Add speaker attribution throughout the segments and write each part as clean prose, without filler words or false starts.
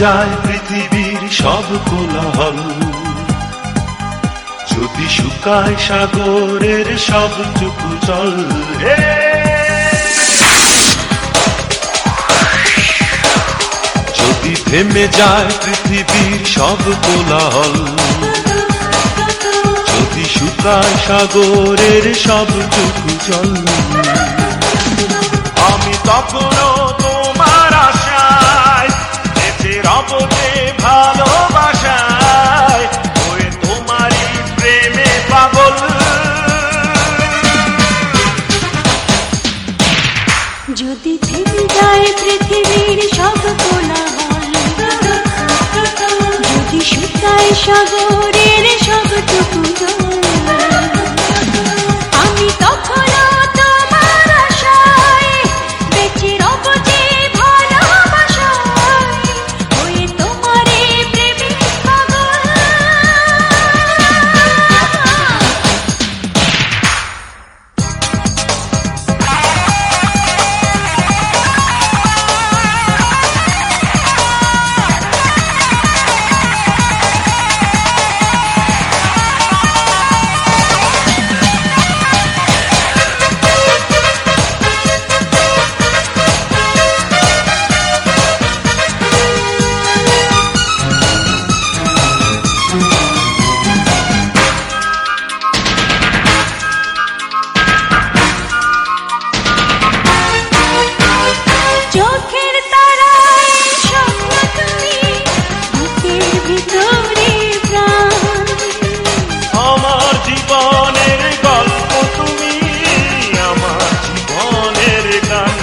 Speaker 1: যায় পৃথিবীর সব কোলাহল, যদি শুকায় সাগরের সবটুকু জল, যদি থেমে যায় পৃথিবীর সব কোলাহল, যদি শুকায় সাগরের সবটুকু জল, আমি তখনও তোমার আশায় বেঁচে রব যে ভালোবাসায়, হয়ে তোমারই প্রেমে পাগল।
Speaker 2: যদি থেমে যায় পৃথিবীর সব কোলাহল, যদি শুকায় সাগরের সবটুকু জল, আমি তখনও তোমার আশায় বেঁচে রব যে ভালোবাসায়, হয়ে তোমারই প্রেমে পাগল। চোখের তারায় স্বপ্ন তুমি, বুকের ভিতরে প্রাণ,
Speaker 1: আমার জীবনের গল্প তুমি, আমার জীবনের গান।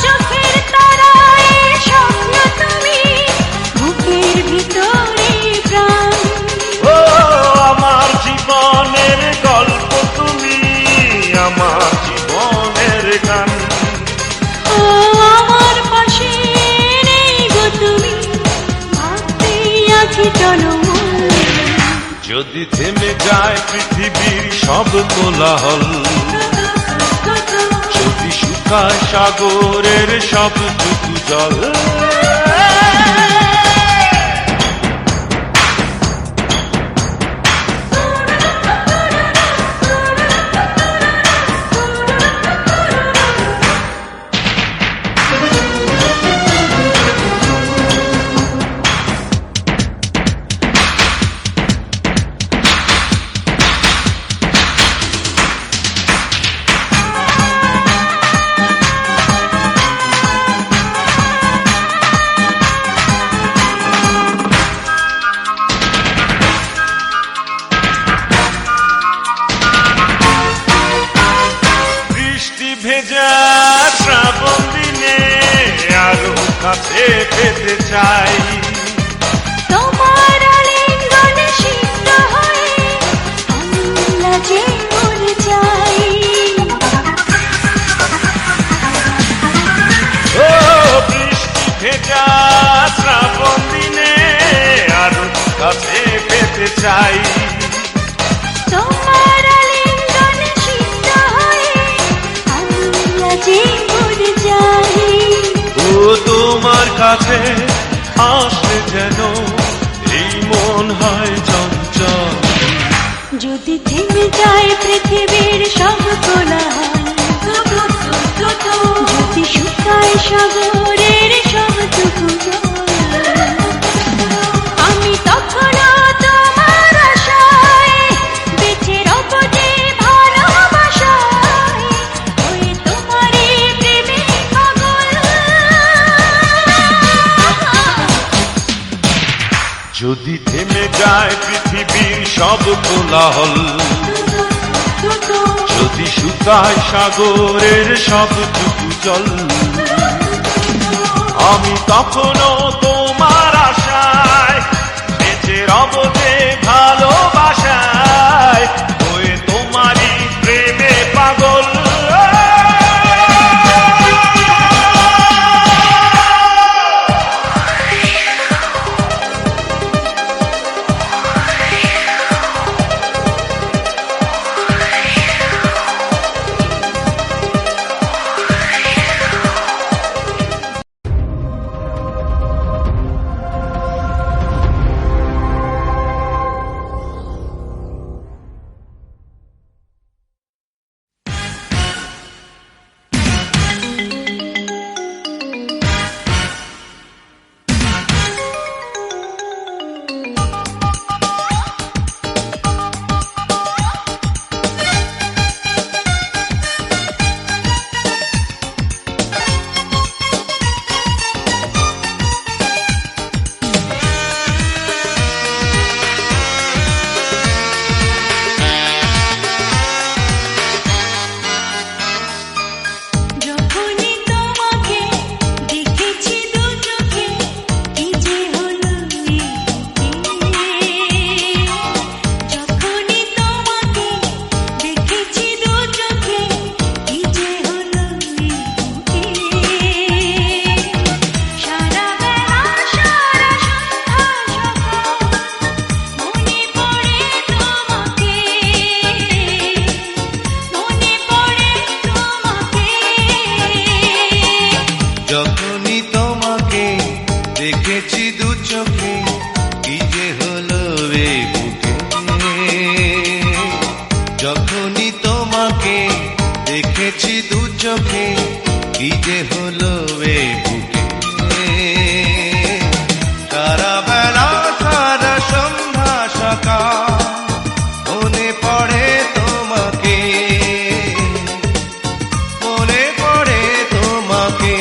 Speaker 2: চোখের তারায় স্বপ্ন তুমি, বুকের ভিতরে প্রাণ,
Speaker 1: ও আমার জীবনের গল্প তুমি, আমার জীবনের গান।
Speaker 2: ও আমার পাশে নেই গো তুমি, ভাবতে আছি টলমল।
Speaker 1: যদি থেমে যায় পৃথিবীর সব কোলাহল, যদি শুকায় সাগরের সবটুকু জল, ভেজা শ্রাবণ দিনে আরো কাছে পেতে চাই,
Speaker 2: তোমার আলিঙ্গনে সিক্ত হয়ে আমি লাজে মরে যাই।
Speaker 1: ও বৃষ্টি ভেজা শ্রাবণ দিনে আরো কাছে পেতে চাই,
Speaker 2: তোমার আলিঙ্গনে সিক্ত হয়ে আমি লাজে মরে যাই।
Speaker 1: ও তোমার কাছে আসলে যেন এই মন হয় চঞ্চল,
Speaker 2: যদি থেমে যায় পৃথিবীর সব কোলাহল, যদি শুকায় সাগরের সবটুকু জল, আমি তখনও তোমার আশায় বেঁচে রব যে ভালোবাসায়, হয়ে তোমারই প্রেমে পাগল।
Speaker 1: যদি থেমে যায় পৃথিবীর সব কোলাহল, যদি শুকায় সাগরের সবটুকু জল, আমি তখনও তোমার আশায় বেঁচে রব যে ভালোবাসায়, হয়ে তোমারই প্রেমে পাগল। দু চোখে কি যে হলো এ বুকে যখনই তোমাকে দেখেছি দু চোখে কি যে হলো এ বুকে সারা বেলা সারা সন্ধ্যা সকাল মনে পড়ে তোমাকে মনে পড়ে তোমাকে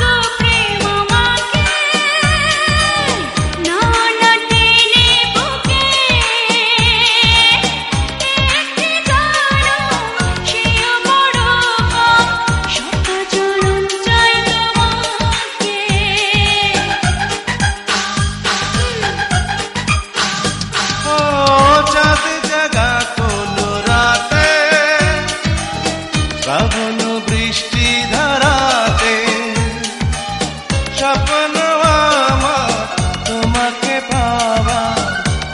Speaker 2: গো প্রেম আমাকে না না টেনে বুকে একটি গান সেও বড় সত্য চলন চাই তোমাকে
Speaker 1: ও চাঁদ জাগা কোনো রাতে শ্রাবণ বৃষ্টি ধারাতে স্বপ্ন আমার তোমাকে পাওয়া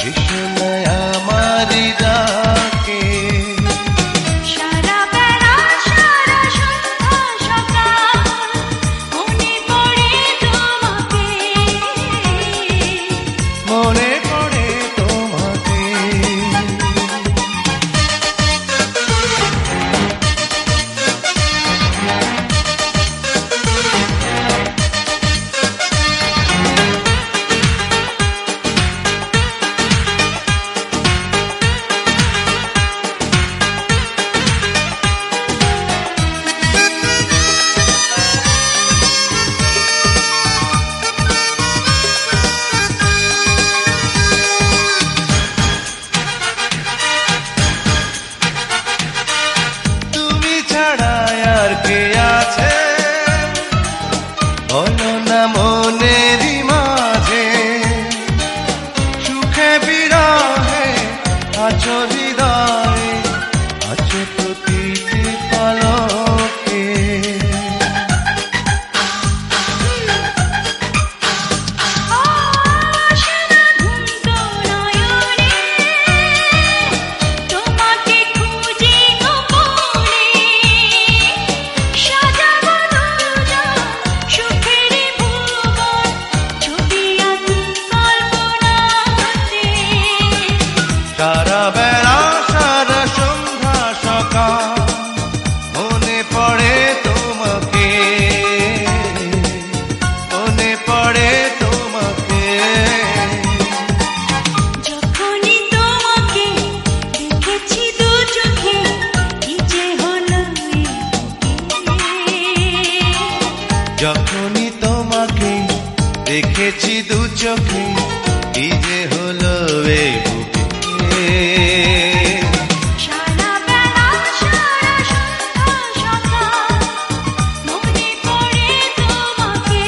Speaker 1: ভীষণ আমারই ডাকে
Speaker 2: সারা বেলা সারা সন্ধ্যা সকাল মনে পড়ে তোমাকে
Speaker 1: মনে পড়ে তোমাকে তুমি ছাড়া আর কে আছে বলো না মনেরই মাঝে সুখে বিরহে আছো হৃদয়ে আছো প্রতিটি পলকে
Speaker 2: আশারা ঘুমত নয়নে তোমাকে খুঁজি গোপনে সাজাবো দুজন সুখের ভুবন ছবি আঁকি কল্পনাতে
Speaker 1: সারা বেলা সারা সন্ধ্যা সকাল মনে পড়ে তোমাকে মনে পড়ে তোমাকে
Speaker 2: যখনই তোমাকে দেখেছি দু চোখে কি যে হলো
Speaker 1: যখনই তোমাকে দেখেছি দু চোখে কি যে হলো এ বুকে
Speaker 2: সারা বেলা সারা সন্ধ্যা সকাল মনে পড়ে তোমাকে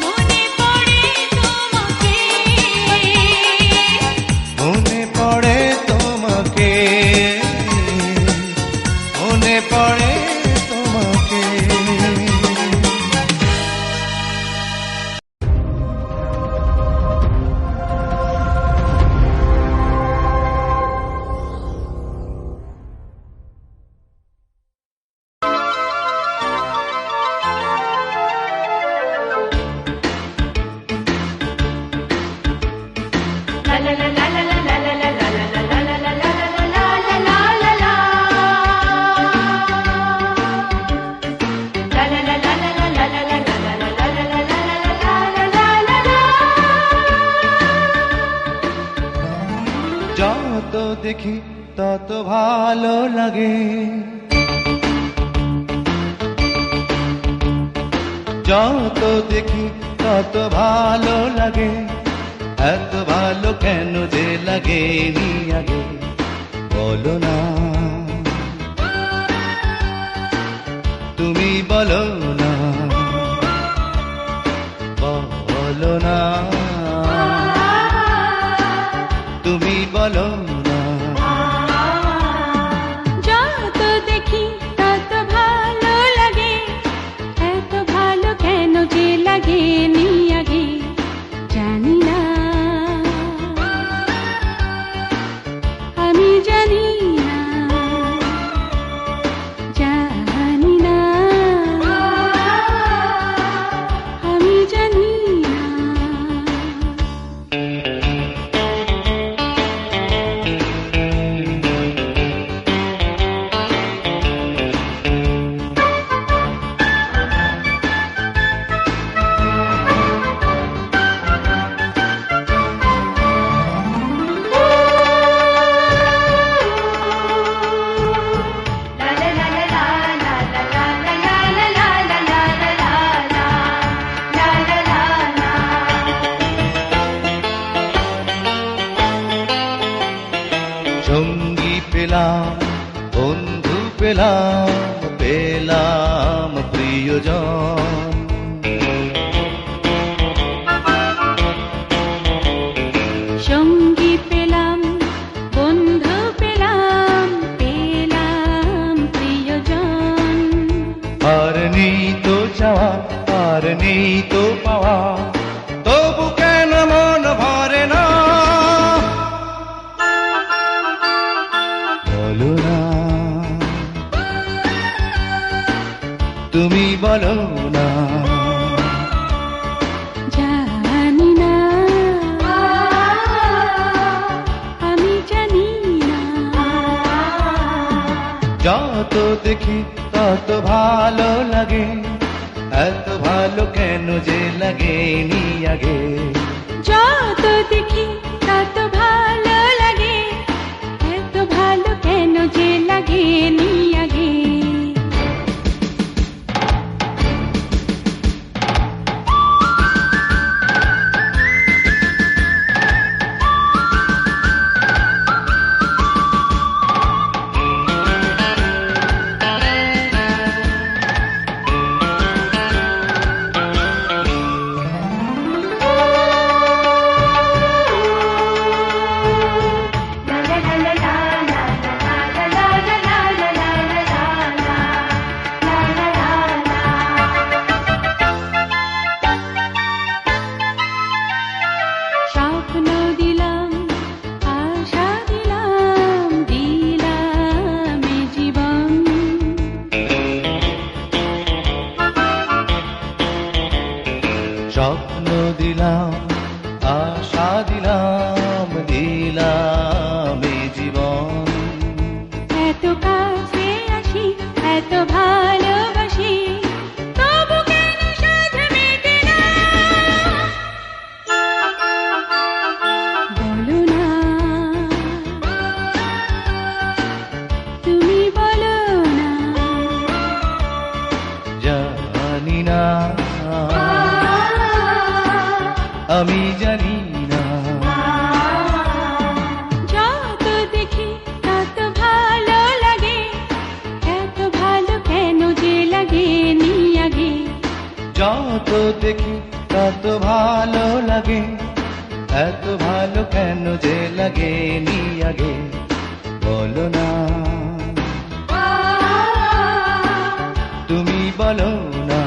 Speaker 2: মনে পড়ে তোমাকে
Speaker 1: মনে পড়ে তোমাকে মনে পড়ে তোমাকে যত দেখি তত ভালো লাগে যত দেখি তত ভালো লাগে এত ভালো কেন যে লাগে নি আগে বলো না তুমি বলো না, বলো না, তুমি বলো না।
Speaker 2: যত দেখি তত ভালো লাগে, এত ভালো কেন যে লাগে নি আগে জানি না, আমি জানি না, জানি না, আমি জানি না।
Speaker 1: সঙ্গী পেলাম, বন্ধু পেলাম, পেলাম প্রিয়জন।
Speaker 2: সঙ্গী পেলাম, বন্ধু পেলাম, পেলাম প্রিয়জন।
Speaker 1: আর নেই তো চাওয়া, আর নেই তো পাওয়া, তবু কেন মন ভরে না? বলো না, তুমি বলো না।
Speaker 2: জানি না, আমি জানি না।
Speaker 1: যত দেখি তত ভালো লাগে, এত ভালো কেন যে লাগে নি আগে।
Speaker 2: যত দেখি তত ভালো লাগে, এত ভালো কেন যে লাগে নি আগে। স্বপ্ন দিলাম, আশা দিলাম, দিলাম এ জীবন।
Speaker 1: স্বপ্ন দিলাম, আশা দিলাম, দিলাম এ জীবন।
Speaker 2: এত কাছে আসি, এত ভালোবাসি, তবু কেন সাধ মেটে না? বলো না, তুমি বলো না।
Speaker 1: জানি না, আমি জানি না।
Speaker 2: যত দেখি তত ভালো লাগে, এত ভালো কেন যে লাগে নি আগে।
Speaker 1: যত দেখি তত ভালো লাগে, এত ভালো কেন যে লাগে নি আগে। বলো না, তুমি বলো না।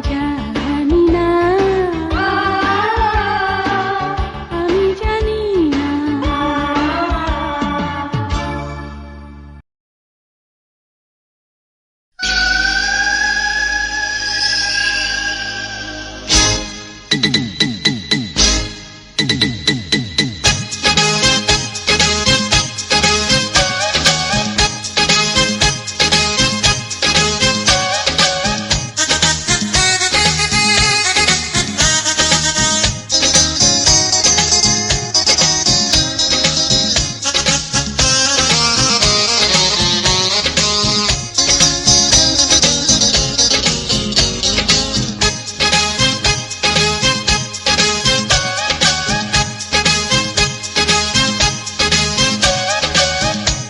Speaker 2: জানি না, আমি জানি না।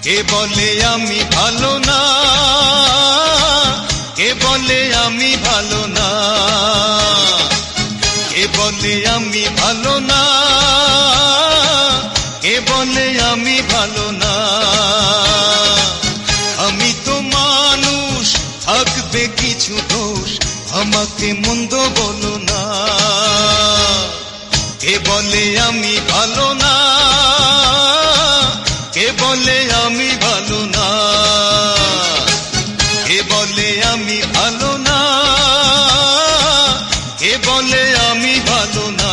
Speaker 1: কে বলে আমি ভালো না, বলে আমি ভালো না, কে বলে আমি ভালো না? আমি তো মানুষ, থাকবে কিছু দোষ, আমাকে মন্দ বলো না। কে বলে আমি ভালো না, কে বলে আমি ভালো না? কে বলে আমি ভালো না, কে বলে আমি ভালো না?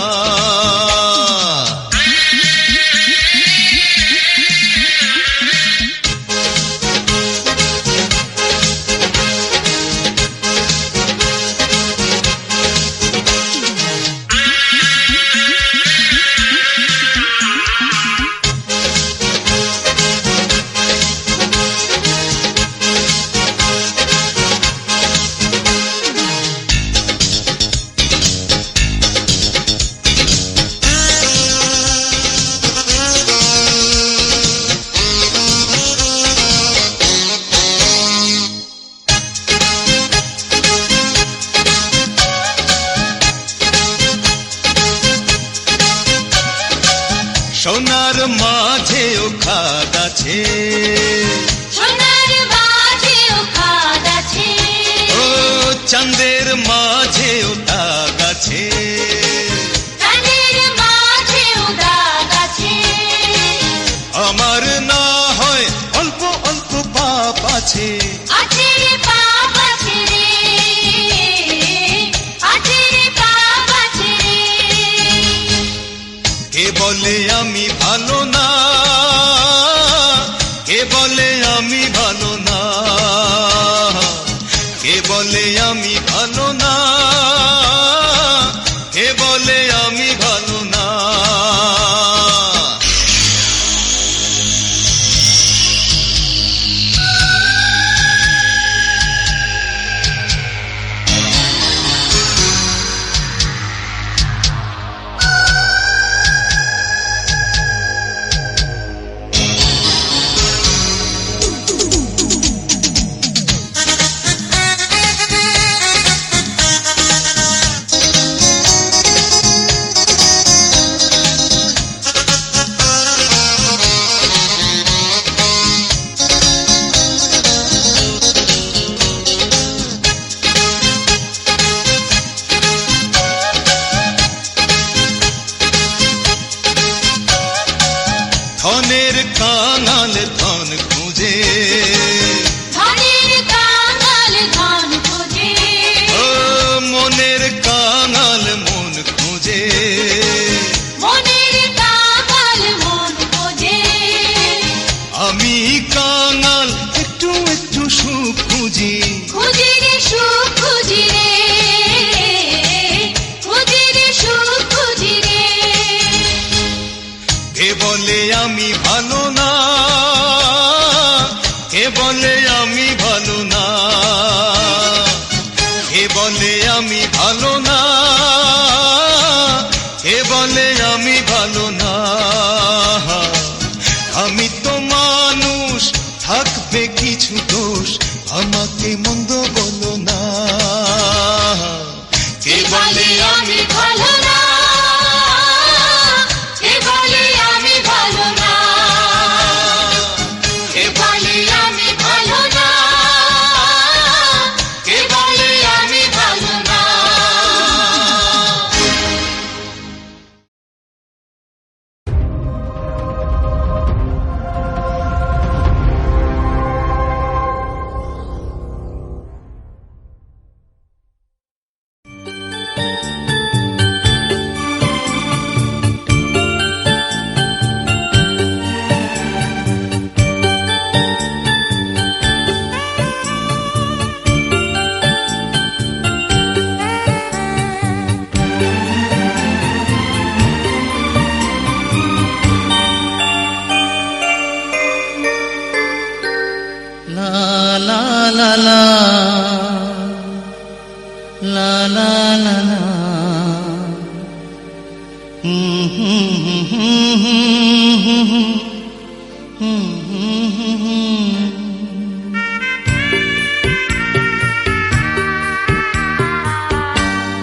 Speaker 1: সোনার মাঝেও খাদ আছে,
Speaker 2: সোনার মাঝেও খাদ আছে,
Speaker 1: ও চাঁদের মাঝেও দাগ আছে,
Speaker 2: চাঁদের মাঝেও দাগ আছে।
Speaker 1: আমার না হয় অল্প অল্প পাপ আছে,
Speaker 2: আছে রে পাপ আছে রে, আছে রে পাপ আছে রে।
Speaker 1: কে বলে আমি ভালো না, কে বলে আমি ভালো না? কে বলে আমি ভালো না, কে বলে আমি ভালো না? ধনের কাঙাল ধন খুঁজে,
Speaker 2: ধনের কাঙাল ধন খোঁজে,
Speaker 1: ও মনের কাঙাল মন খুঁজে,
Speaker 2: মনের কাঙাল মন খোঁজে।
Speaker 1: আমি কাঙাল একটু একটু সুখ খুঁজি,
Speaker 2: খুঁজি রে সুখ খুঁজি রে, খুঁজি রে সুখ খুঁজি রে।
Speaker 1: কে বলে আমি ভালো না, কে বলে আমি ভালো না? কে বলে আমি ভালো না, কে বলে আমি ভালো না? আমি তো মানুষ, থাকবে কিছু দোষ, আমাকে মন্দ বলো না। কে বলে আমি
Speaker 2: ভালো না, কে বলে আমি ভালো না,
Speaker 1: কে বলে
Speaker 2: আমি ভালো না,
Speaker 1: কে বলে আমি ভালো না?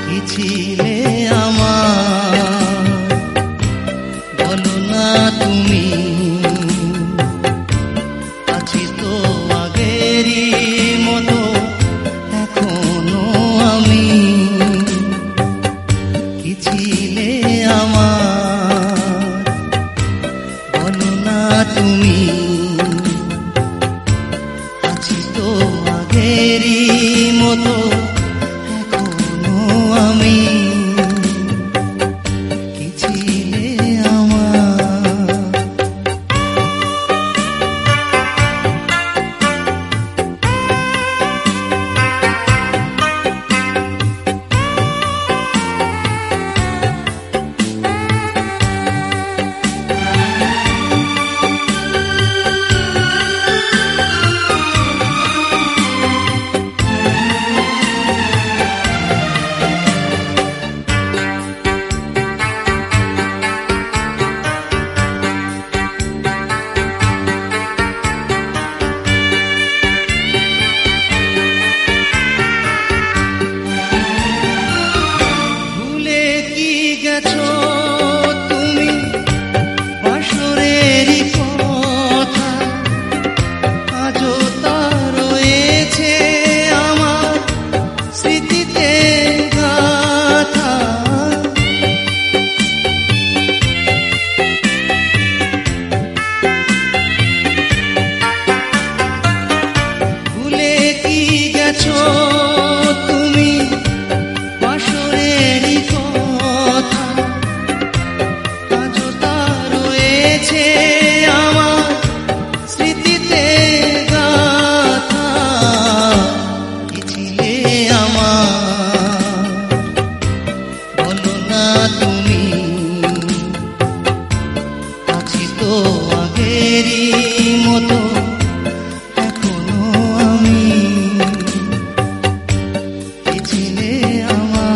Speaker 1: কি ছিলে আমার আগেরই মতো এখনো আমি, কি ছিলে আমার। ভুলে কি গেছো তুমি বাসরেরই কথা, আজও তা রয়েছে আমার স্মৃতিতে গাথা। ভুলে কি গেছো তুমি বাসরেরই কথা, আজও তা রয়েছে আমার স্মৃতিতে গাথা। কি ছিলে আমার, বলো না তুমি, আছি তো আগেরই মতো এখনো আমি, কি ছিলে আমার।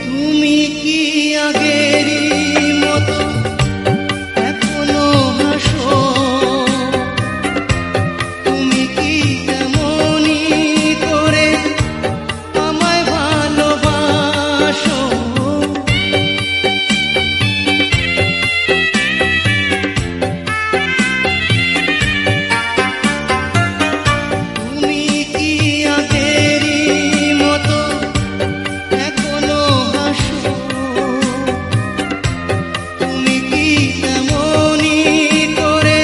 Speaker 1: তুমি কি আগেরই মতো এখনো হাসো, তুমি কি তেমনি করে আমায় ভালোবাসো। তুমি কি আগেরই মতো এখনো হাসো, তুমি কি তেমনি করে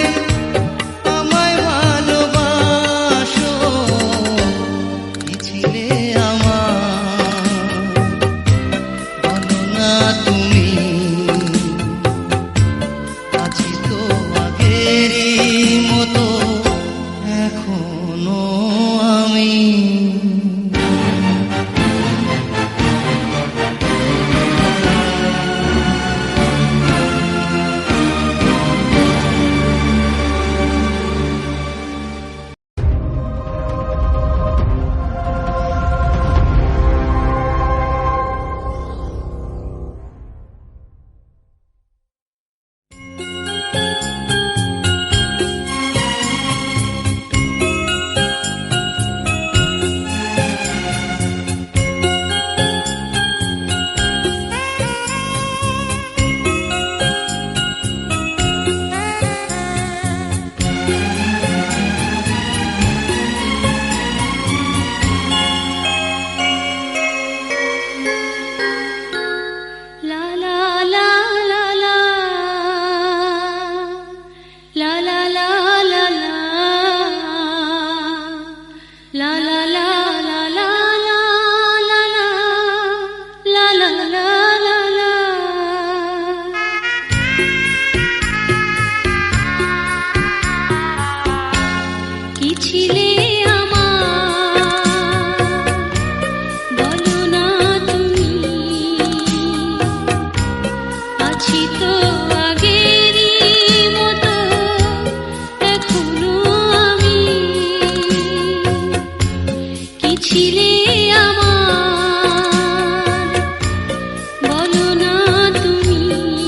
Speaker 1: আমায় ভালোবাসো। কি ছিলে আমার, বলো না তুমি, আছি তো আগেরই মতো এখনো আমি।
Speaker 2: বলো না তুমি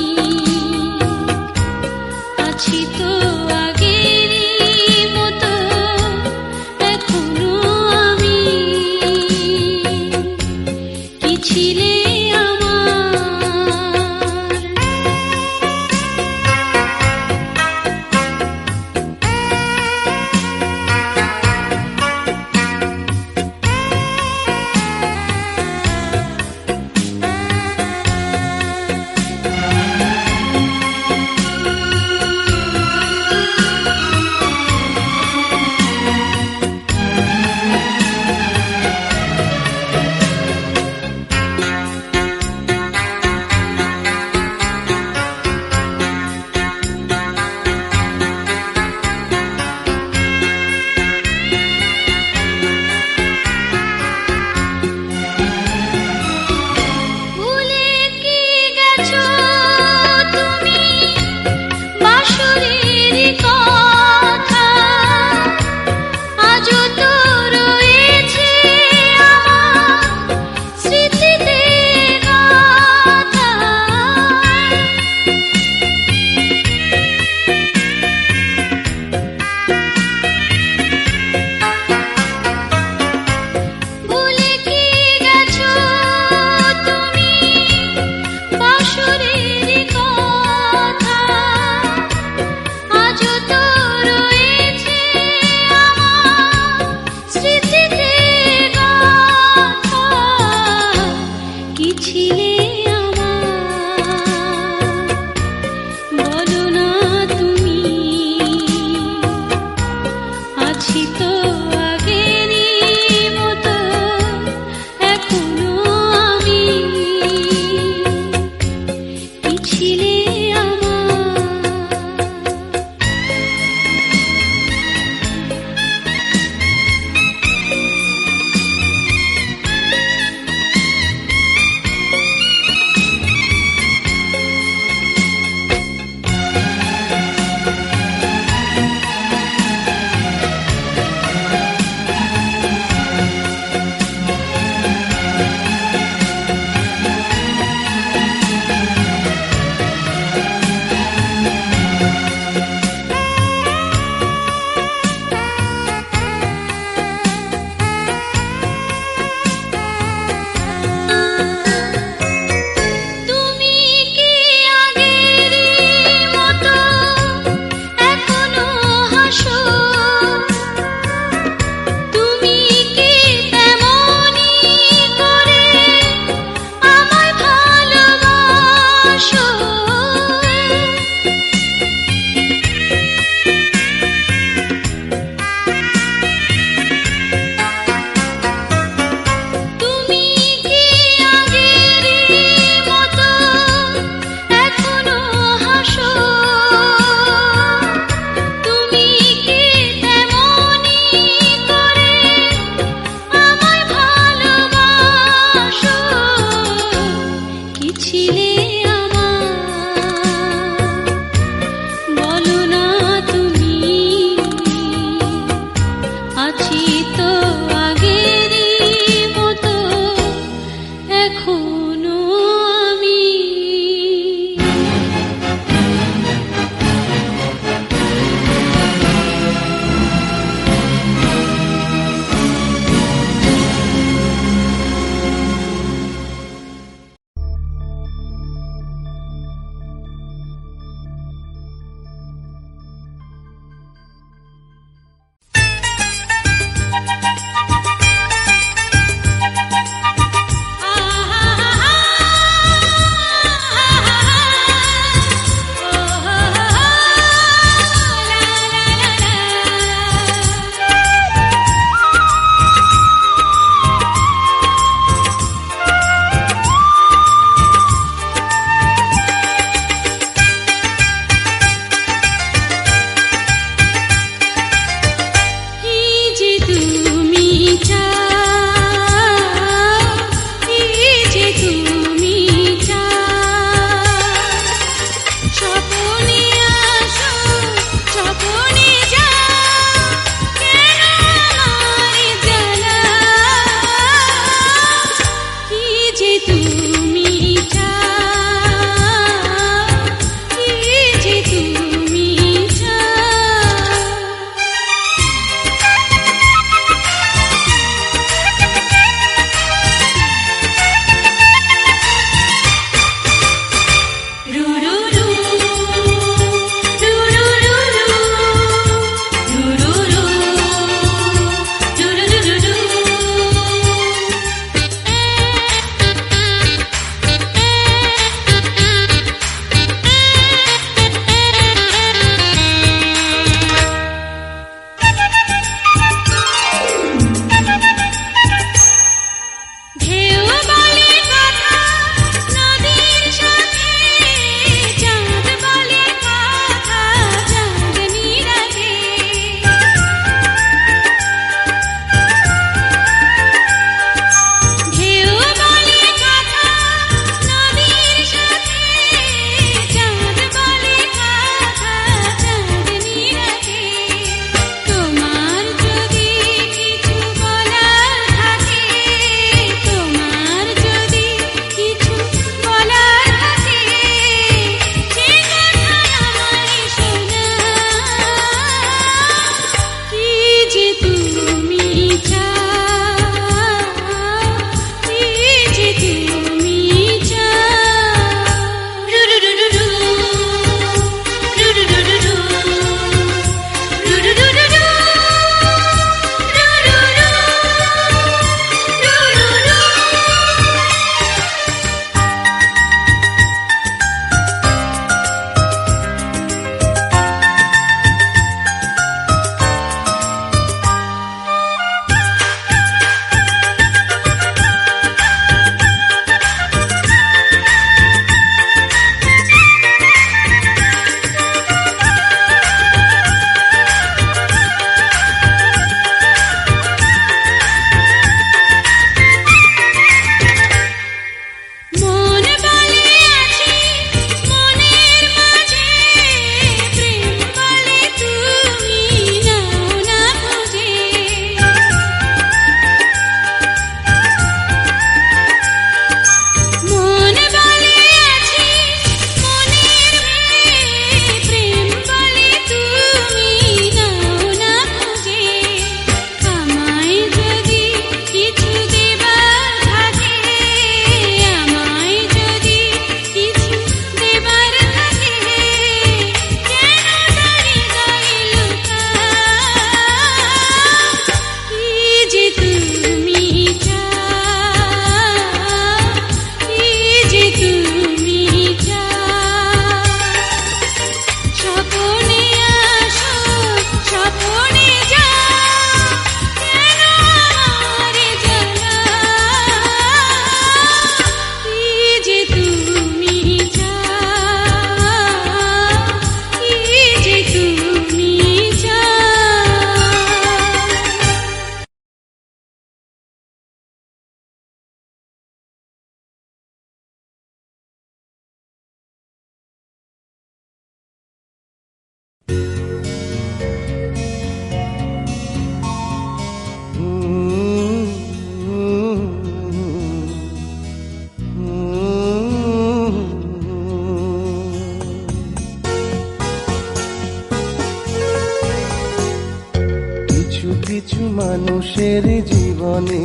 Speaker 1: কিছু মানুষের জীবনে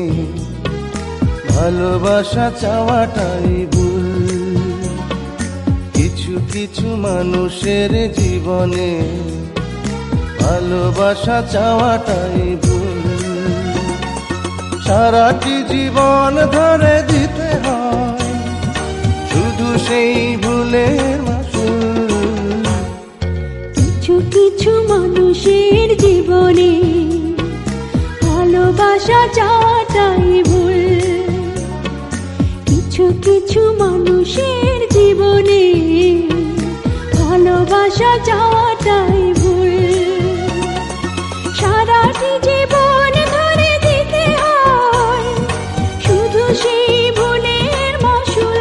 Speaker 1: ভালোবাসা চাওয়াটাই ভুল। কিছু কিছু মানুষের জীবনে ভালোবাসা চাওয়াটাই ভুল। সারাটি জীবন ধরে দিতে হয় শুধু সেই ভুলের মাসুল।
Speaker 2: কিছু কিছু মানুষের জীবনে ভালোবাসা চাওয়াটাই ভুল। কিছু কিছু মানুষের জীবনে ভালোবাসা চাওয়াটাই ভুল। সারাটি জীবন ধরে দিতে হয় শুধু সেই ভুলের মাসুল।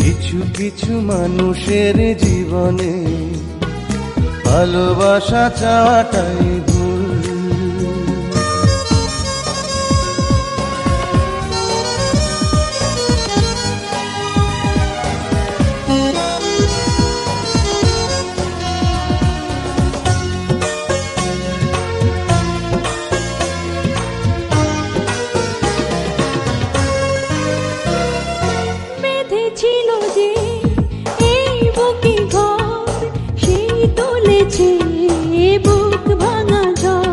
Speaker 1: কিছু কিছু মানুষের জীবনে ভালোবাসা চাওয়াটাই ভুল।
Speaker 2: বেঁধেছিল যে এই বুকে ঘর, সেই তুলেছে বুক ভাঙা ঝড়।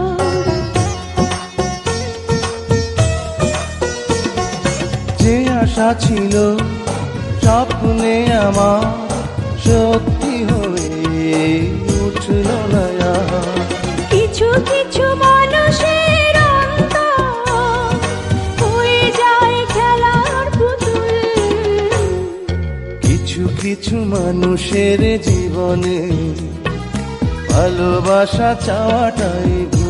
Speaker 1: যে আশা ছিল স্বপ্নে আমার সত্যি হয়ে উঠল না আর।
Speaker 2: কিছু কিছু মানুষের অন্তর হয়ে যায় খেলার পুতুল।
Speaker 1: কিছু কিছু মানুষের জীবনে ভালোবাসা চাওয়াটাই ভুল।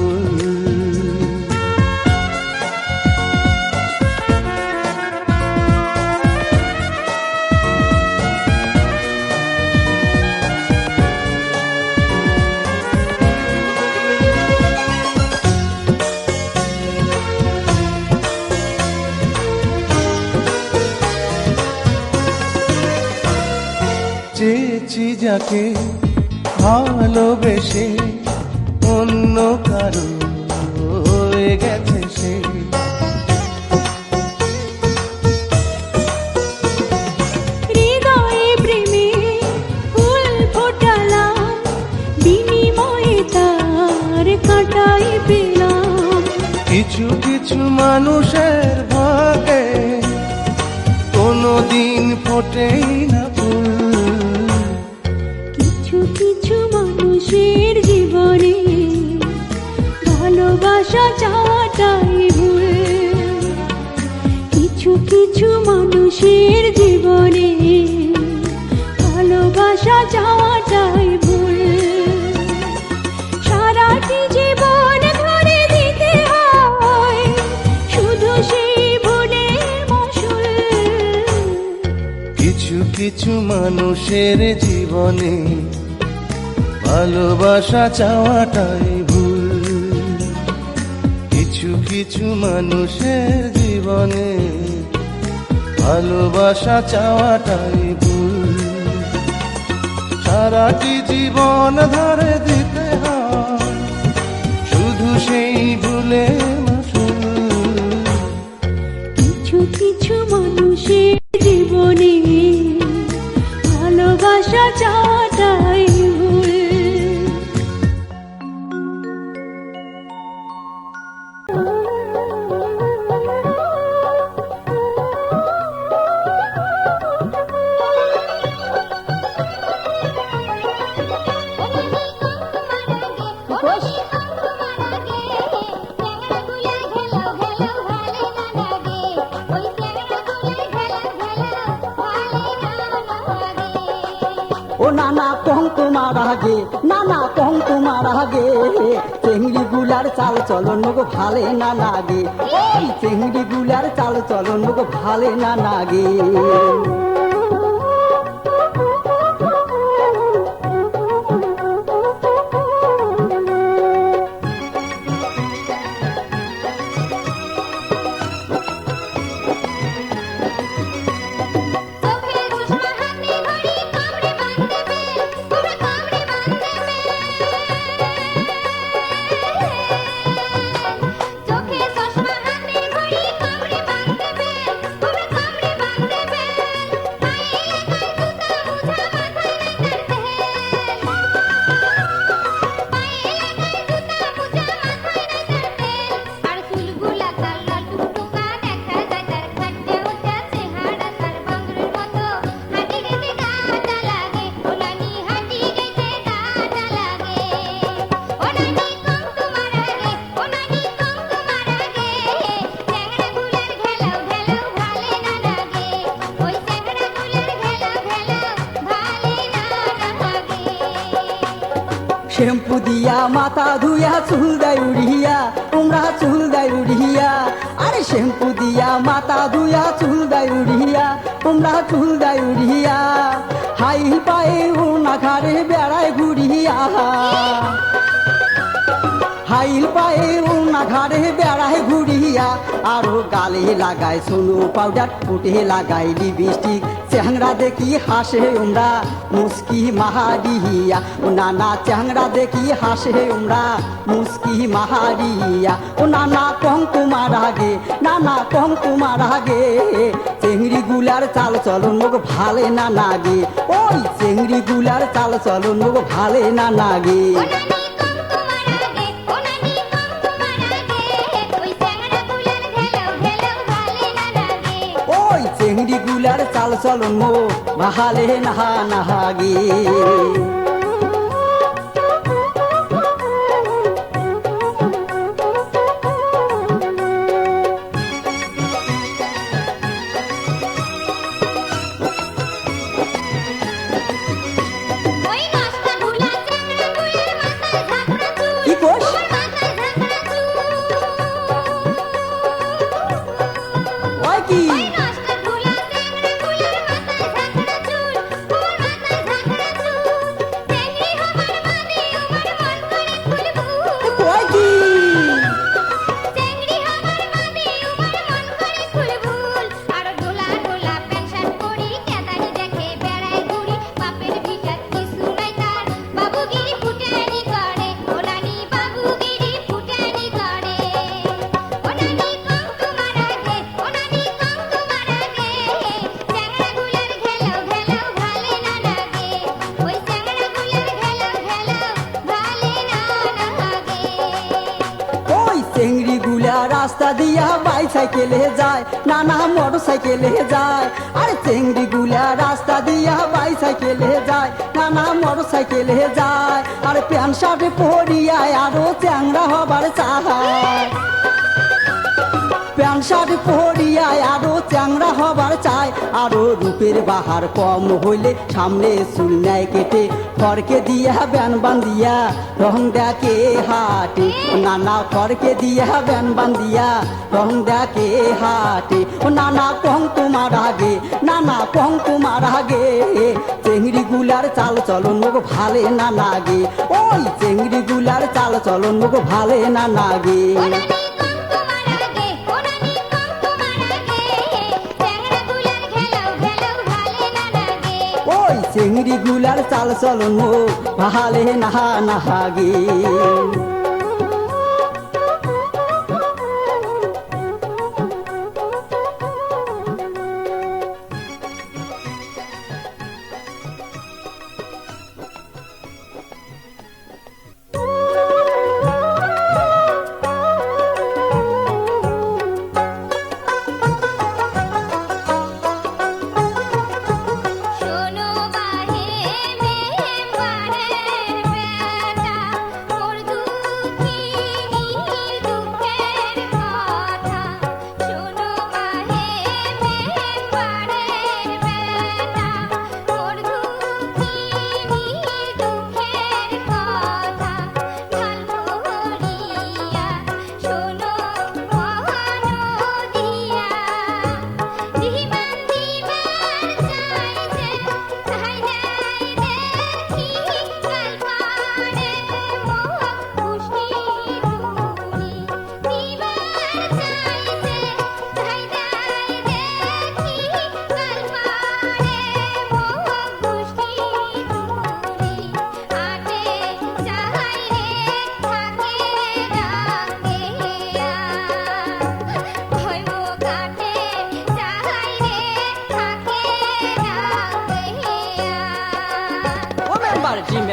Speaker 1: চেয়েছি যাকে ভালোবেসে অন্য কারো হয়ে গেছে সে।
Speaker 2: হৃদয়ে প্রেমে ফুল ফোটালাম, বিনিময়ে তার কাঁটাই পেলাম।
Speaker 1: কিছু কিছু মানুষের ভাগে কোনোদিন ফোটেই না ফুল।
Speaker 2: কিছু কিছু মানুষের জীবনে ভালোবাসা চাওয়াটাই ভুল। কিছু কিছু মানুষের জীবনে ভালোবাসা চাওয়াটাই ভুল। সারাটি জীবন ধরে দিতে হয় শুধু সেই ভুলের মাসুল।
Speaker 1: কিছু কিছু মানুষের জীবনে ভালোবাসা চাওয়াটাই ভুল। কিছু কিছু মানুষের জীবনে ভালোবাসা চাওয়াটাই ভুল। সারাটি জীবন ধরে দিতে হয় শুধু সেই ভুলের মাসুল।
Speaker 2: কিছু কিছু মানুষের জীবনে ভালোবাসা চাওয়াটাই ভুল।
Speaker 3: ও নানা কহং তোমার আগে, নানা কহং তোমার আগে, চেংড়ি গুলার চাল চলন গো ভালে না লাগে। ওই চেংড়ি গুলার চাল চলন গো ভালে না লাগে। শ্যাম্পু দিয়া মাথা ধুইয়া চুল দেয় উড়িয়া তোমরা চুল দেয় উড়িয়া আরে শ্যাম্পু দিয়া মাথা ধুইয়া চুল দেয় উড়িয়া তোমরা চুল দেয় উড়িয়া হাই পায়ে ওনা ঘাড়ে বেড়ায় ঘুরিয়া হাইল পায়ে ওনা ঘাড়ে বেড়ায় ঘুরিয়া আরো গালে লাগায় সোনো পাউডার ফুটে লাগায় লিপস্টিক চ্যাংরা দেখি হাসে ওমরা মুস্কি মাহারিয়া ও নানা চ্যাংরা দেখি হাসে ওমরা মুস্কি মাহারিয়া ও নানা কম তোমার আগে নানা কম তোমার আগে চেংড়ি গুলার চাল চলন লোক ভালে না নাগে ওই চেংড়ি গুলার চাল চলন লোক ভালে না নাগে চেংড়ি গুলার চাল চলন মো ভালে নাহা নাহাগে কি কোস ওই কি ওই কি চেংড়ি গুলা রাস্তা দিয়া বাইসাইকেলে যায় নানা মোটর সাইকেলে যায় আরে চেংড়ি গুলা রাস্তা দিয়া বাইসাইকেলে যায় নানা মোটর সাইকেলে যায় আর প্যান্ট শার্ট পরিয়া আরো চ্যাংরা হবার চায় প্যান্ট শার্ট পরিয়া আরো চ্যাংরা হবার চায় আরো রূপের বাহার কম হইলে সামনে চুল নেয় কেটে ফরকে দিয়া ব্যান বান্দিয়া রং দেখে হাটে নানা ফরকে দিয়া ব্যান বান্দিয়া রং দেখে হাটে ও নানা কং তোমার আগে নানা কং তোমার আগে চেংড়ি গুলার চাল চলন মুখ ভালে না নাগে ওই চেংড়ি গুলার চাল চলন মুখ ভালে না নাগে চেংড়ি গুলার চাল চলন ভালে নাহা নাহাগে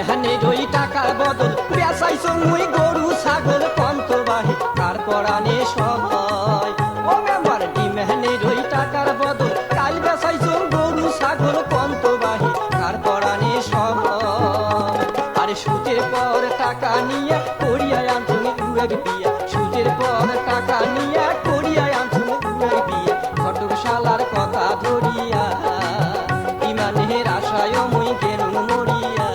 Speaker 3: মেহানের ওই টাকার বদল বেসাইছো মুই গরু ছাগল কন্ত বাহি কার পরাণে সবাই ও মেম্বার ডি মেহানের ওই টাকার বদল কাল বেসাইছো গরু ছাগল কন্ত বাহি কার পরাণে সবাই আরে সুদের পর টাকা নিয়ে করিয়া আনছুনি উড়ার বিয়া সুদের পর টাকা নিয়ে করিয়া আনছুনি উড়ার বিয়া ঘটক শালার কথা ধরিয়া ইমানের আশায় মুই গেলুম মরিয়া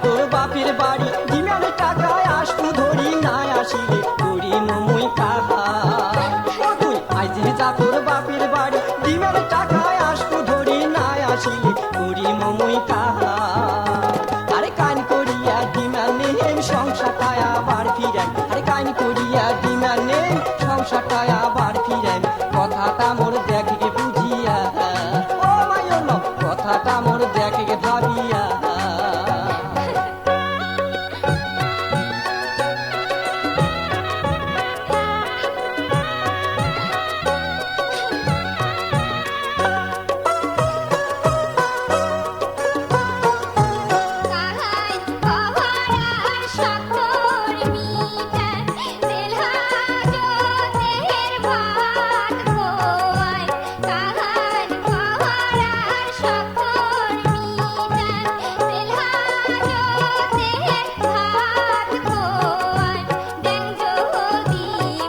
Speaker 3: তোর বাপের বাড়ি ডিমের টাকায় আসবো ধরি না আসিলে করি মুই কাহা ও তুই আইজে যা তোর বাপের বাড়ি ডিমের টাকায় আসবো ধরি না আসিলে করি মুই কাহা আরে কান করিয়া ডিমার নেই সংসারটায় আবার ফিরাই আরে কান করিয়া ডিমার নেই সংসারটায় আবার ফিরাই কথাটা মোর দেখে বুঝিয়া ও মায়ন কথাটা মোর দেখে ভাবিয়া
Speaker 4: কাহাই কহরার সাথর মিটান দেলহা জোতের ভাত খোয়াই কাহাই কহরার সাথর মিটান দেলহা জোতের ভাত খোয়াই দেন যদি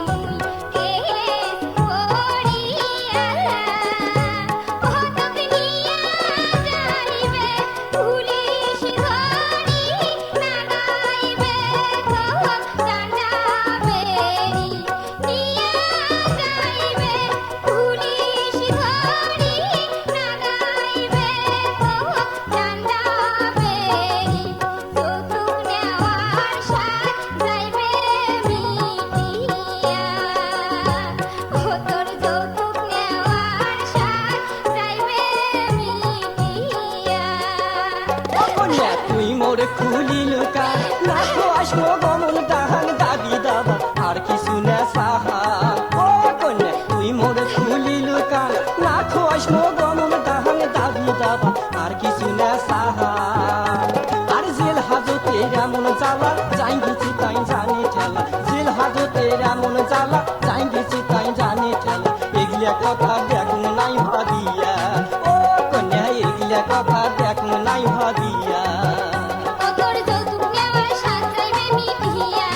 Speaker 4: মুই কেস করিয়া কতক নিয়া যাইবে পুলিশ ধরি নাগাইবে কহ জানাবেরি নিয়া যাইবে পুলিশ ধরি নাগাইবে কহ জানাবেরি যৌতুক নেওয়ার সাথ যাইবে মিটিয়া ও তোর যৌতুক নেওয়ার সাথ যাইবে মিটিয়া
Speaker 3: কন্যা তুই মোর খুলিল কান লাখো আসবো গমন ডাহান দাবি দাবা আর কিছু না সাহা ও কন্যা তুই মোর খুলিল কান লাখো আসবো গমন ডাহান দাবি দাবা আর কিছু না সাহা আর জেল হাজতে এমন জ্বালা যাই গেছি তাই জানি ঠেলা জেল হাজতে এমন জ্বালা যাই গেছি তাই জানি ঠেলা এগুলা কথা দেখুন নাই ভাবিয়া ও কন্যা এগুলা কথা দেখুন নাই ভাবিয়া
Speaker 4: ও তোর যৌতুক নেওয়ার সাথ যাইবে মিটিয়া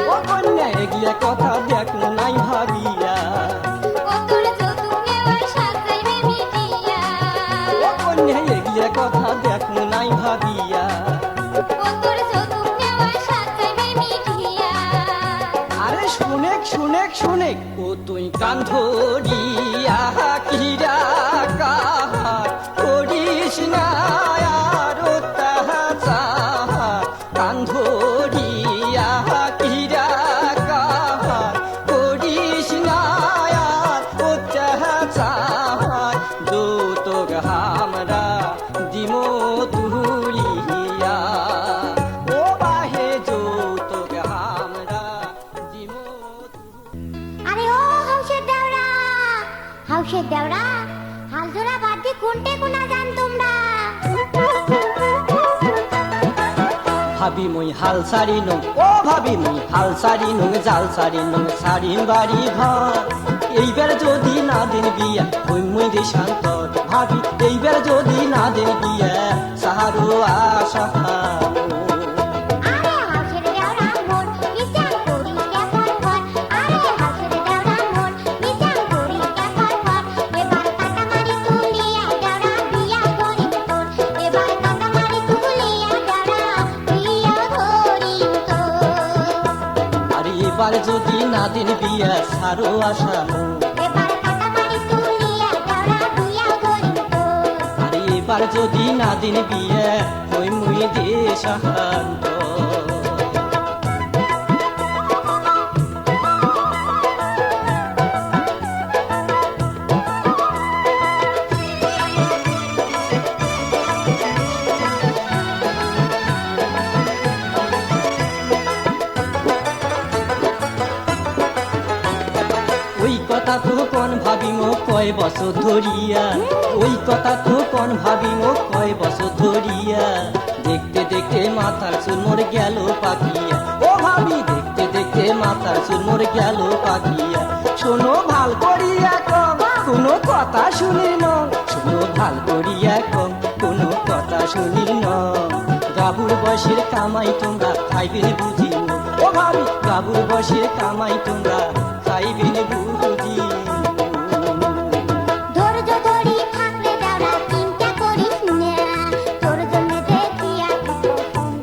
Speaker 3: ও কন্যা এগুলা কথা দেখুন নাই ভাবিয়া
Speaker 4: ও তোর যৌতুক নেওয়ার সাথ যাইবে মিটিয়া
Speaker 3: ও কন্যা এগুলা কথা দেখুন নাই ভাবিয়া
Speaker 4: ও তোর যৌতুক নেওয়ার সাথ যাইবে মিটিয়া
Speaker 3: আরে শুনেক শুনেক শুনেক ও তুই কান ধরিয়া কিরা কাহার করিস না আর তাহা চাহা কান ধরিয়া কিরা কাহার করিস না আর তাহা চাহা যৌতুক হামরা দিমো তুলিয়া ও বাহে যৌতুক হামরা দিমো
Speaker 4: আরে ও হাউসের দেওরা হাল জোড়া বাদ দিয়ে কোনটে কোনা যান তোমরা
Speaker 3: ভাবি মই হাল সারি নং ও ভাবি মই হাল সারি নং জাল সারি নং সারি বাড়ি ঘর এইবার যদি না দেন বিয়া ওই মই দেশান্তর ভাবি এইবার যদি না দেন বিয়া সাহারো আশা
Speaker 4: আরে হাউসের দেওরা মোর বিচার করি কেমন ঘর আরে হাউসের দেওরা মোর বিচার করি কেমন ঘর এবার কাটামারি তুলিয়া দেওরা বিয়া করিম তোর এবার কাটামারি তুলিয়া দেওরা বিয়া করিম তোর
Speaker 3: আরে এবার যদি না দেন বিয়া সারো আশা
Speaker 4: এবার কাটামারি তুলিয়া দেওরা বিয়া করিম তোর
Speaker 3: আরে এবার যদি না দেন বিয়া ওই মুই দেশান্তর ওই কথা তো কোন ভাবি মো কয় বছর ধরিয়া ওই কথা তো কোন ভাবি মো কয় বছর ধরিয়া দেখতে দেখতে মাথার চুল মোর গেল পাকিয়া ও ভাবি দেখতে দেখতে মাথার চুল মোর গেল পাকিয়া শোনো ভাল করিয়া কম কোনো কথা শুনি ন শোনো ভাল করিয়া কম কোনো কথা শুনি ন গাবুর বসের কামাই তোমরা খাইবে বুঝি ও ভাবি গাবুর বসের কামাই তোমরা খাইবে বুঝি
Speaker 4: ধৈর্য ধরি থাকলে দেওরা চিন্তা করিস না তোর জন্য দেখি আর কত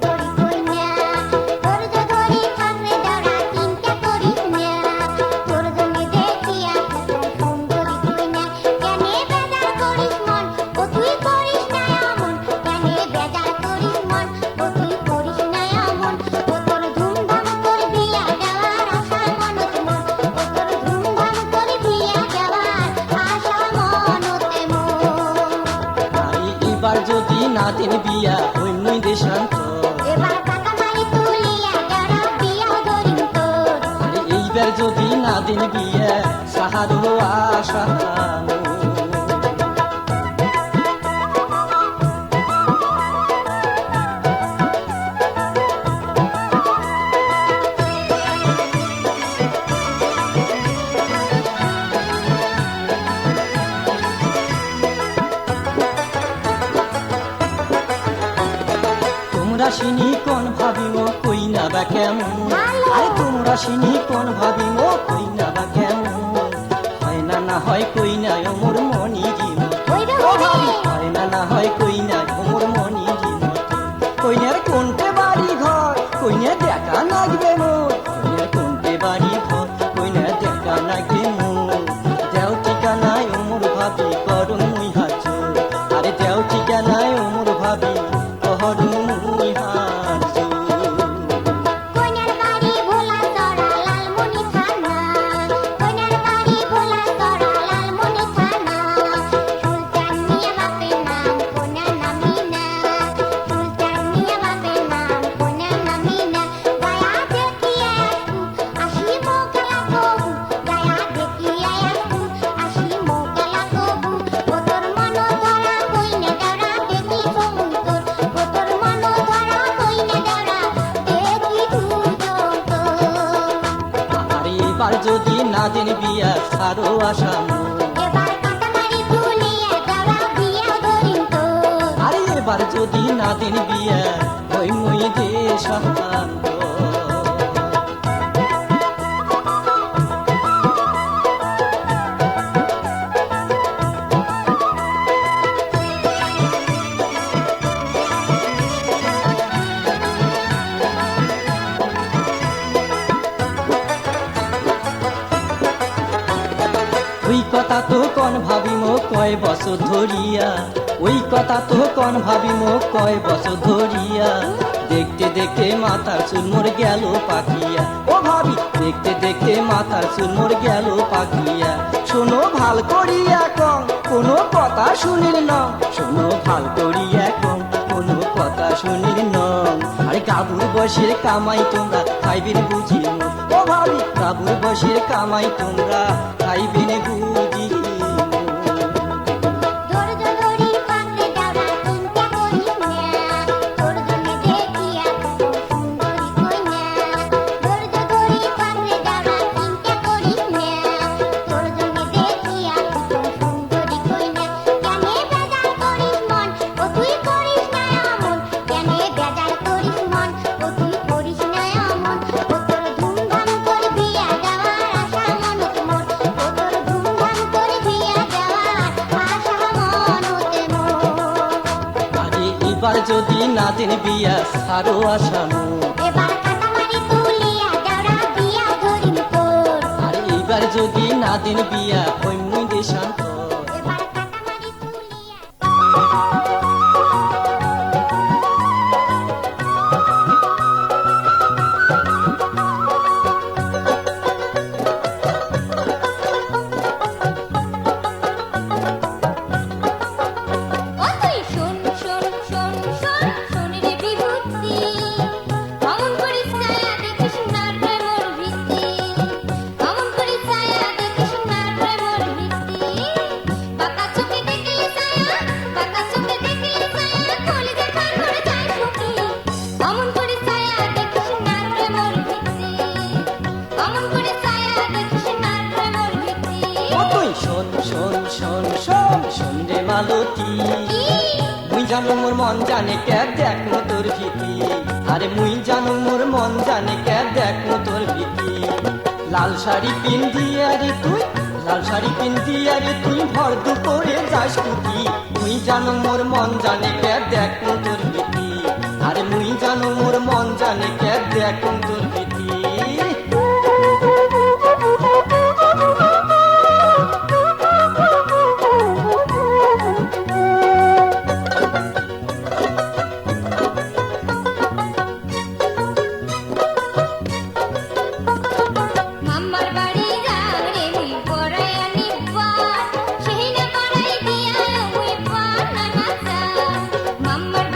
Speaker 3: বিয়া হইমই দেশান্তর।
Speaker 4: এবার কাটামারি তুলিয়া দেওরা বিয়া ধরিম তোর।
Speaker 3: আরে এইবার যদি না দিন বিয়া সাহারো আশা তোমরা সিনি কোন ভাবিম কই না বা কেমন। আরে তোমরা সিনি কোন ভাবিম কই না বা কেমন। হয় না না হয় কই না মোর মনি জীব।
Speaker 4: হইবে হইবে
Speaker 3: হয় না না হয় কই না মোর মনি জীব। কইনার কোনটে বাড়ি ঘর কইনা দেখা লাগবে মোর। কইনার কোনটে বাড়ি ঘর কইনা দেখা লাগবে মোর। দেও ঠিকানায় মোর ভাবি করম মুই হাজুর। আরে দেও ঠিকানায় মোর ভাবি করম মুই হাজুর।
Speaker 4: কইনার বাড়ি ভোলা তরা লালমনি থানা। কইনার বাড়ি ভোলা তরা লালমনি থানা। সুলতান মিয়া বাপের নাম কোনা নামিনা। সুলতান মিয়া বাপের নাম কোনা নামিনা। গায়া দেখিয়া আসি মোকালা কবু। গায়া দেখিয়া আসি মোকালা কবু। ও তোর মন ধরা কইনে দাঁড়া দেখি সমুন তোর। ও তোর মন ধরা কইনে দাঁড়া দেখি দুজন তোর।
Speaker 3: আরে এবার যদি না দিন বিয়া সারো আশা মোর।
Speaker 4: এবার কাটামারি তুলিয়া দেওরা বিয়া ধরিম তোর।
Speaker 3: আরে এবার যদি না দিন বিয়া ওই মুই দেশান্তর। ওই কথা তো কোন ভাবিম কয় বছর ধরিয়া। ওই কথা তো কোন ভাবিম কয় বছর ধরিয়া। দেখতে দেখতে মাথার চুল মোর গেল পাখিয়া। ও ভাবি দেখতে দেখতে মাথার চুল মোর গেল পাখিয়া। শোনো ভাল করিয়া কম কোনো কথা শুনিল না। শোনো ভাল করিয়া কম কোনো কথা শুনিল না। আরে কাবুর বসের কামাই তোমরা খাইবেন বুঝি মোর। ও ভাবি কাবুর বসের কামাই তোমরা খাইবেন বুঝি মোর।
Speaker 4: ধৈর্য ধরি পাকড়ে দেওরা চিন্তা করিস না। তোর জন্যে দেখিয়া কত সুন্দরী কইনা। ধৈর্য ধরি পাকড়ে দেওরা চিন্তা করিস না। তোর জন্যে দেখিয়া কত সুন্দরী কইনা। কেনে বেজার করিস মন ও তুই করিস না এমন। কেনে বেজার করিস মন ও তুই করিস না এমন। ও তোর ধুমধাম করে বিয়া দেওয়ার আশা মনত মোর। ও তোর ধুমধাম করে বিয়া দেওয়ার আশা মনতে মোর।
Speaker 3: আরে এবার যদি না দিন বিয়া সারো আশা মোর।
Speaker 4: এবার কাটামারি তুলিয়া দেওরা বিয়া ধরিম তোর।
Speaker 3: আরে এবার যদি না দিন বিয়া ওই মুই দেশান্তর।
Speaker 4: এবার কাটামারি তুলিয়া ও তুই শোন শোন শোন শোন শোন রে বিভূতি। অমন করিস ছায়া দেখিস না রে মোর ভীতি। অমন করিস ছায়া দেখিস না রে মোর ভীতি। বাঁকা চোখে দেখলে ছায়া বাঁকা চোখে দেখলে ছায়া কলিজা খান করে যায় শুকি। অমন করিস ছায়া দেখিস না রে মোর ভীতি। অমন করিস ছায়া দেখিস না রে মোর ভীতি।
Speaker 3: ও তুই শোন শোন শোন শোন শোন রে মালতী। মুই জানো মোর মন জানে কে দেখ মো তোর ভীতি। আরে মুই জানো মোর মন জানে কে দেখ মো তোর ভীতি। লাল শাড়ি পিন্দিয়া রে তুই লাল শাড়ি পিন্দিয়া রে তুই ভর দুপুরে যাস কুটি। মুই জানো মোর মন জানে কে দেখ মো তোর ভীতি। আরে মুই জানো মোর মন জানে কে দেখ মো তোর ভীতি।
Speaker 4: মাম্মার বাড়ি যাও রে মুই পড়াই আনি পার। সেই না পড়াই দিয়া মুই পার না নাচা। মাম্মার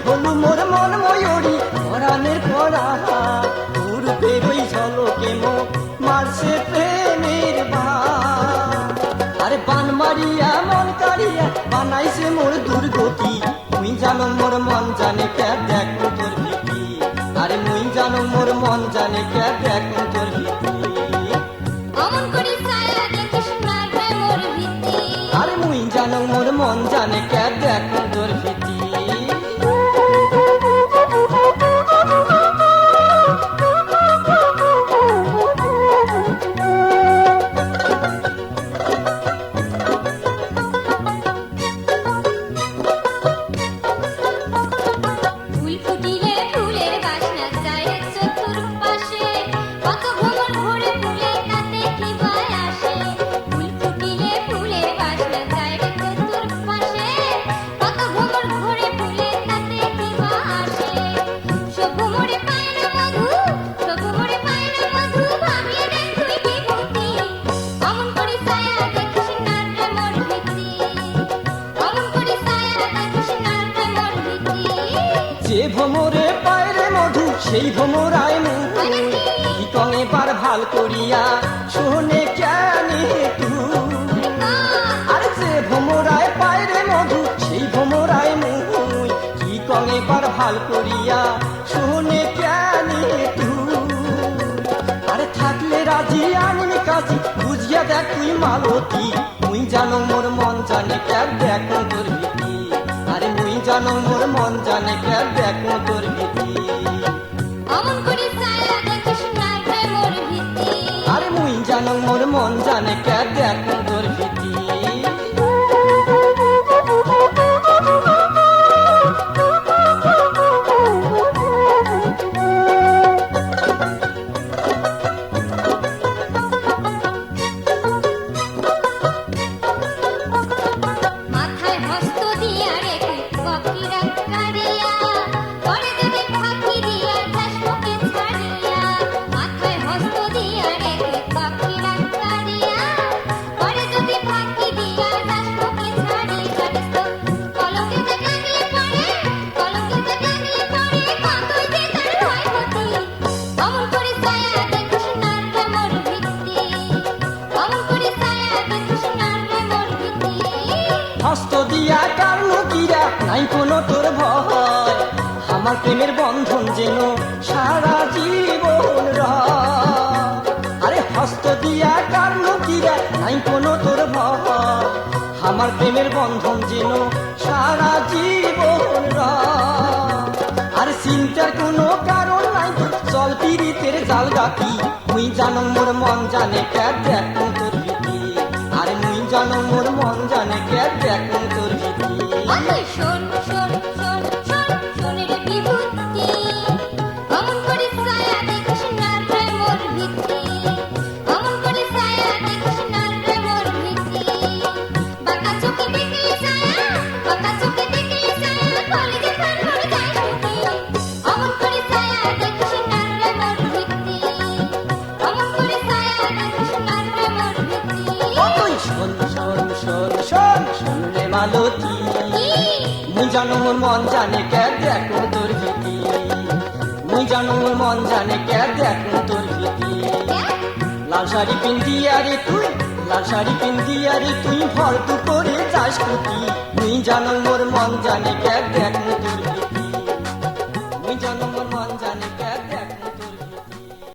Speaker 3: হলু মোর মন ময়ূরী পরাণের পরা তোর বেরোই ঝলকে মো মারছে প্রেমের বান আরে বান মারিয়া মন কারিয়া বানাইছে মোর দুর্গতি মুই জানো মোর মন জানে কে দেখো তোর ভীতি আরে মুই জানো মোর মন জানে কে দেখো তোর ভীতি
Speaker 4: অমন করি ছায়া দেখিস না রে মোর ভীতি
Speaker 3: আরে মুই জানো মোর মন জানে কে দেখো তোর ভীতি
Speaker 4: ফুল ফুটিলে ফুলের বাসনা যায় চতুর্পাশে কত ভ্রমর ভরে ফুলে তাতে কি বায় আসে ফুল ফুটিলে ফুলের বাসনা যায় চতুর্পাশে কত ভ্রমর ভরে ফুলে তাতে কি বায় আসে সব ভ্রমরে পায় না মধু সব ভ্রমরে পায় না মধু ভাবিয়ে দেখ তুই বিভূতি অমন করি ছায়া দেখিস না রে মোর ভীতি অমন করি ছায়া দেখিস না রে মোর ভীতি
Speaker 3: যে ভ্রমরে পায়রে মধু সেই ভ্রমরায় মুই কঙে বার ভাল করিয়া শোনে কেনে তুই আর যে ভ্রমরায় পায়রে মধু সেই ভ্রমরায় মুই কি কঙে বার ভাল করিয়া শোনে কেনে তুই আরে থাকলে রাজি আনিনি কাজী বুঝিয়া দেখ তুই মালতী মুই জানো মোর মন জানে কে দেখো তোর ভীতি আরে মুই জানো মোর মন জানে কে দেখো তোর ভীতি
Speaker 4: অমন করি ছায়া দেখিস না রে মোর ভীতি
Speaker 3: আরে মুই জানো মোর মন জানে কে দেখো তোর ভীতি
Speaker 4: মাথায় হস্ত দিয়া রে তুই বকিরা কারিয়া পরে যদি ফাঁকি দিয়া যাস মুখে ছাড়িয়া মাথায় হস্ত দিয়া রে তুই বকিরা কারিয়া পরে যদি ফাঁকি দিয়া যাস মুখে ছাড়ি জানিস তো কলঙ্কে যে লাগলে পড়ে কলঙ্কে যে লাগলে পড়ে কতই যে তার হয় হতি অমন করি ছায়া দেখিস না রে মোর ভীতি অমন করি ছায়া দেখিস না রে মোর ভীতি
Speaker 3: হস্ত দিয়া কারণ কিরা নাই কোনো তোর ভয় আমার প্রেমের বন্ধন যেন সারা জীবন রয় আরে হস্ত দিয়া কারণ কিরা নাই কোনো তোর ভয় আমার প্রেমের বন্ধন যেন সারা জীবন রয় আর চিন্তার কোনো কারণ নাই চল পীড়িতের জাল গাতি মুই জানো মোর মন জানে কে দেখো তোর ভীতি আরে মুই জানো মোর মন জানে কে দেখো তোর ভীতি
Speaker 4: ওই শোন শোন শোন শোন শোনে রে বিভূতি অমন করি ছায়া দেখিস না রে মোর ভীতি অমন করি ছায়া দেখিস না রে মোর ভীতি বাঁকা চোখে দেখলে ছায়া বাঁকা চোখে দেখলে ছায়া কলেজে খান মোর যায় ছুটি অমন করি ছায়া দেখিস না রে মোর ভীতি অমন করি ছায়া দেখিস না রে মোর ভীতি
Speaker 3: ওই শোন শোন শোন শোন শোন রে মালতী মুই জানো মোর মন জানে কে দেখো তোর ভীতি মুই জানো মোর মন জানে কে দেখো তোর ভীতি লাল শাড়ি পিন্দিয়া রে তুই লাল শাড়ি পিন্দিয়া রে তুই ভর তু করে যাস কুতি মুই জানো মোর মন জানে কে